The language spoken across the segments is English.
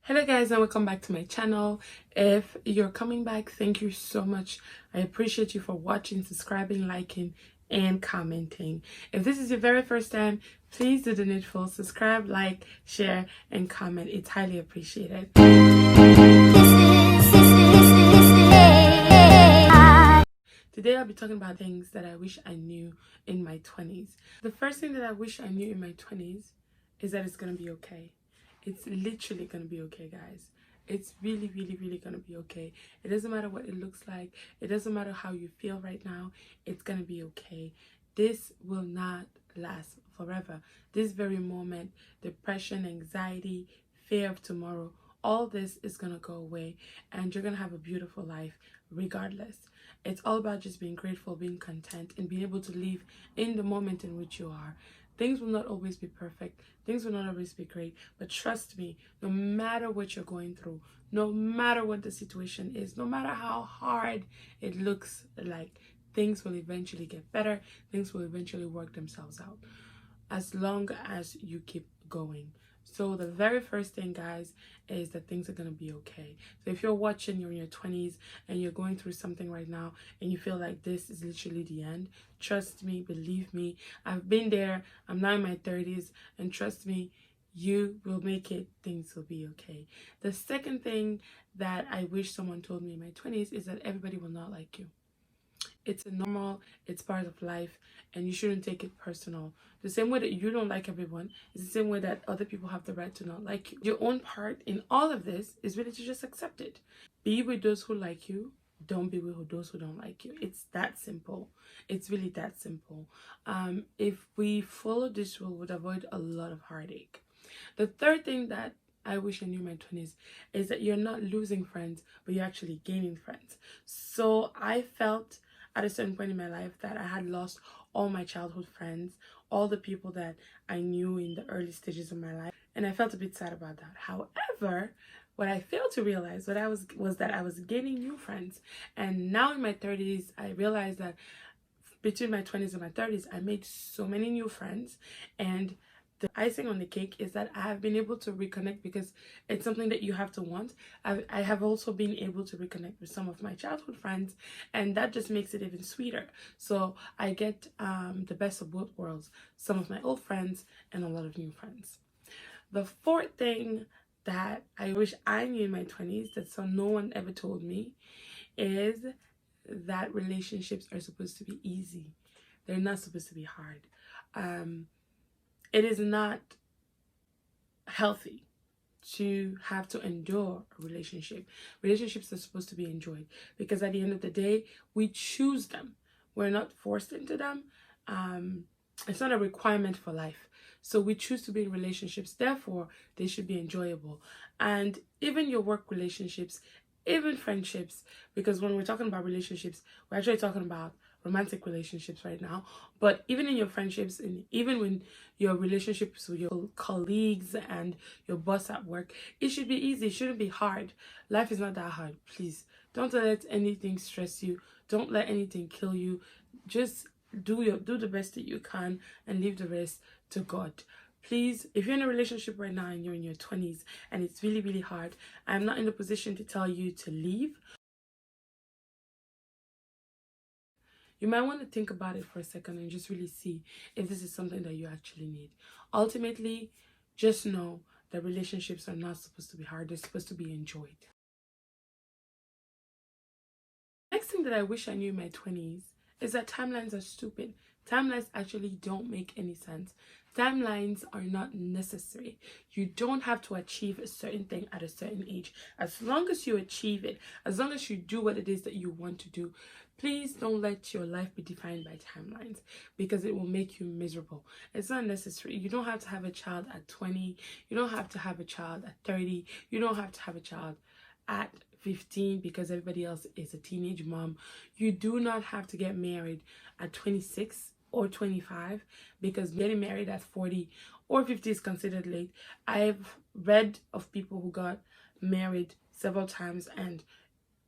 Hello guys, and welcome back to my channel. If you're coming back, thank you so much. I appreciate you for watching, subscribing, liking, and commenting. If this is your very first time, please do the needful. Subscribe, like, share, and comment. It's highly appreciated. Today I'll be talking about things that I wish I knew in my 20s. The first thing that I wish I knew in my 20s is that it's going to be okay. It's literally going to be okay, guys. It's really, really, really going to be okay. It doesn't matter what it looks like. It doesn't matter how you feel right now. It's going to be okay. This will not last forever. This very moment, depression, anxiety, fear of tomorrow, all this is going to go away and you're going to have a beautiful life regardless. It's all about just being grateful, being content, and being able to live in the moment in which you are. Things will not always be perfect. Things will not always be great. But trust me, no matter what you're going through, no matter what the situation is, no matter how hard it looks like, things will eventually get better. Things will eventually work themselves out as long as you keep going. So the very first thing, guys, is that things are going to be okay. So if you're watching, you're in your 20s and you're going through something right now and you feel like this is literally the end, trust me, believe me, I've been there. I'm now in my 30s, and trust me, you will make it. Things will be okay. The second thing that I wish someone told me in my 20s is that everybody will not like you. It's normal, it's part of life, and you shouldn't take it personal. The same way that you don't like everyone is the same way that other people have the right to not like you. Your own part in all of this is really to just accept it. Be with those who like you. Don't be with those who don't like you. It's that simple. It's really that simple. If we follow this rule, we would avoid a lot of heartache. The third thing that I wish I knew in my 20s is that you're not losing friends, but you're actually gaining friends. So I felt at a certain point in my life that I had lost all my childhood friends, all the people that I knew in the early stages of my life, and I felt a bit sad about that. However, what I failed to realize was that I was gaining new friends. And now in my 30s, I realized that between my 20s and my 30s, I made so many new friends, and the icing on the cake is that I have been able to reconnect, because it's something that you have to want. I have also been able to reconnect with some of my childhood friends, and that just makes it even sweeter. So I get the best of both worlds, some of my old friends and a lot of new friends. The fourth thing that I wish I knew in my 20s that no one ever told me is that relationships are supposed to be easy. They're not supposed to be hard. It is not healthy to have to endure a relationship. Relationships are supposed to be enjoyed, because at the end of the day, we choose them. We're not forced into them. It's not a requirement for life. So we choose to be in relationships. Therefore, they should be enjoyable. And even your work relationships, even friendships, because when we're talking about relationships, we're actually talking about romantic relationships right now. But even in your friendships, and even when your relationships with your colleagues and your boss at work, it should be easy. It shouldn't be hard. Life is not that hard. Please don't let anything stress you. Don't let anything kill you. Just do the best that you can and leave the rest to God. Please, if you're in a relationship right now and you're in your 20s and it's really, really hard, I'm not in a position to tell you to leave. You might want to think about it for a second and just really see if this is something that you actually need. Ultimately, just know that relationships are not supposed to be hard. They're supposed to be enjoyed. Next thing that I wish I knew in my 20s is that timelines are stupid. Timelines actually don't make any sense. Timelines are not necessary. You don't have to achieve a certain thing at a certain age. As long as you achieve it, as long as you do what it is that you want to do, please don't let your life be defined by timelines, because it will make you miserable. It's not necessary. You don't have to have a child at 20. You don't have to have a child at 30. You don't have to have a child at 15 because everybody else is a teenage mom. You do not have to get married at 26 or 25, because getting married at 40 or 50 is considered late. I've read of people who got married several times, and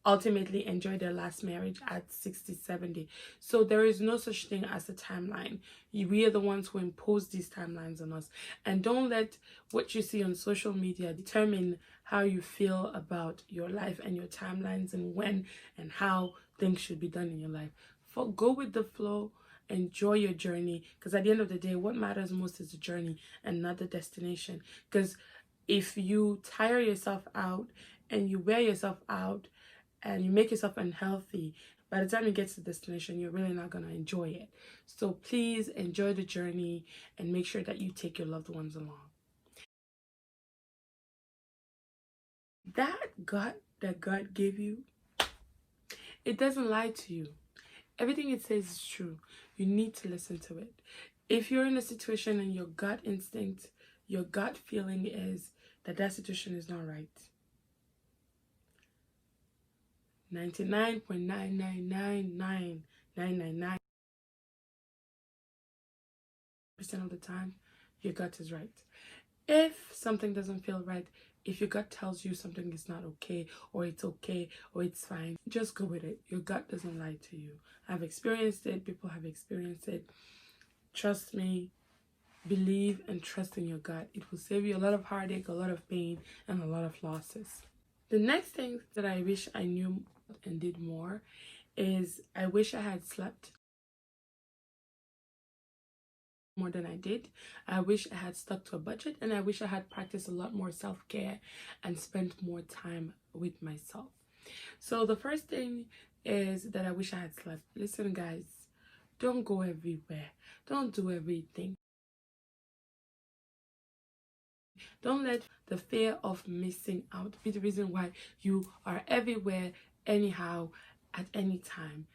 ultimately enjoy their last marriage at 60, 70. So there is no such thing as a timeline. We are the ones who impose these timelines on us. And don't let what you see on social media determine how you feel about your life and your timelines and when and how things should be done in your life. Go with the flow. Enjoy your journey, because at the end of the day, what matters most is the journey and not the destination. Because if you tire yourself out and you wear yourself out and you make yourself unhealthy, by the time you get to the destination, you're really not going to enjoy it. So please enjoy the journey and make sure that you take your loved ones along. That gut that God gave you, it doesn't lie to you. Everything it says is true. You need to listen to it. If you're in a situation and your gut instinct, your gut feeling is that that situation is not right, 99.9999999% of the time, your gut is right. If something doesn't feel right, if your gut tells you something is not okay or it's fine, just go with it. Your gut doesn't lie to you. I've experienced it. People have experienced it. Trust me. Believe and trust in your gut. It will save you a lot of heartache, a lot of pain, and a lot of losses. The next thing that I wish I knew and did more is I wish I had slept more than I did. I wish I had stuck to a budget, and I wish I had practiced a lot more self-care and spent more time with myself. So the first thing is that I wish I had slept. Listen guys, don't go everywhere. Don't do everything. Don't let the fear of missing out be the reason why you are everywhere, anyhow, at any time.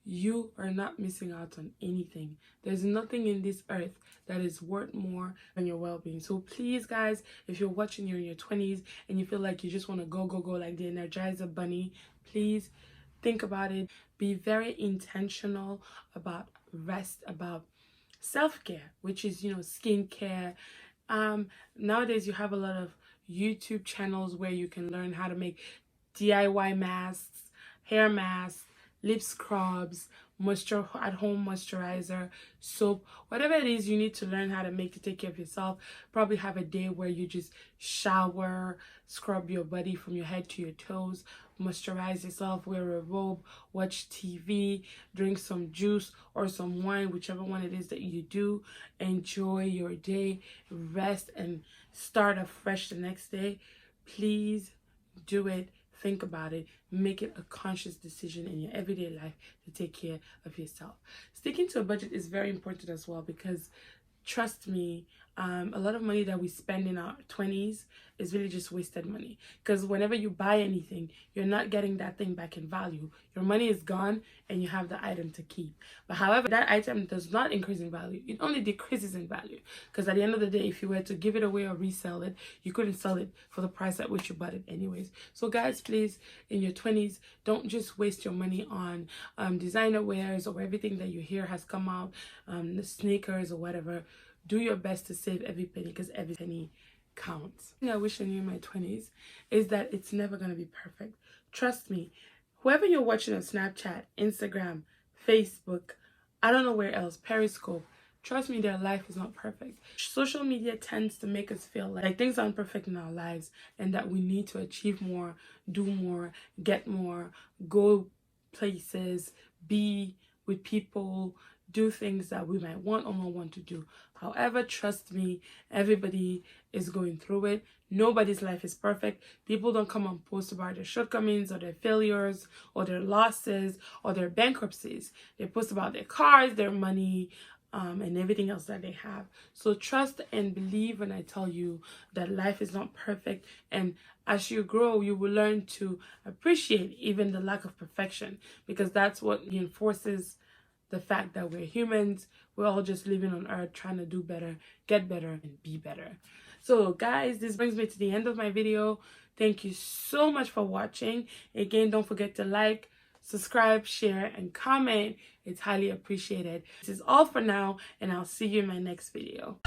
You are not missing out on anything. There's nothing in this earth that is worth more than your well-being. So please guys, if you're watching, you're in your 20s and you feel like you just want to go like the Energizer Bunny, please think about it. Be very intentional about rest, about self-care, which is, skincare. Nowadays you have a lot of YouTube channels where you can learn how to make DIY masks, hair masks, lip scrubs, at home moisturizer, soap, whatever it is you need to learn how to make to take care of yourself. Probably have a day where you just shower, scrub your body from your head to your toes, moisturize yourself, wear a robe, watch TV, drink some juice or some wine, whichever one it is that you do. Enjoy your day, rest, and start afresh the next day. Please do it. Think about it. Make it a conscious decision in your everyday life to take care of yourself. Sticking to a budget is very important as well, because trust me, a lot of money that we spend in our 20s is really just wasted money, because whenever you buy anything, you're not getting that thing back in value. Your money is gone and you have the item to keep. But however, that item does not increase in value. It only decreases in value, because at the end of the day, if you were to give it away or resell it, you couldn't sell it for the price at which you bought it anyways. So guys, please, in your 20s, don't just waste your money on designer wares or everything that you hear has come out, the sneakers or whatever. Do your best to save every penny, because every penny counts. The thing I wish I knew in my 20s is that it's never going to be perfect. Trust me, whoever you're watching on Snapchat, Instagram, Facebook, I don't know where else, Periscope, trust me, their life is not perfect. Social media tends to make us feel like things aren't perfect in our lives and that we need to achieve more, do more, get more, go places, be with people, do things that we might want or not want to do. However, trust me, everybody is going through it. Nobody's life is perfect. People don't come and post about their shortcomings or their failures or their losses or their bankruptcies. They post about their cars, their money, and everything else that they have. So trust and believe when I tell you that life is not perfect, and as you grow, you will learn to appreciate even the lack of perfection, because that's what reinforces the fact that we're humans. We're all just living on earth trying to do better, get better, and be better. So guys, this brings me to the end of my video. Thank you so much for watching. Again, don't forget to like, subscribe, share, and comment. It's highly appreciated. This is all for now, and I'll see you in my next video.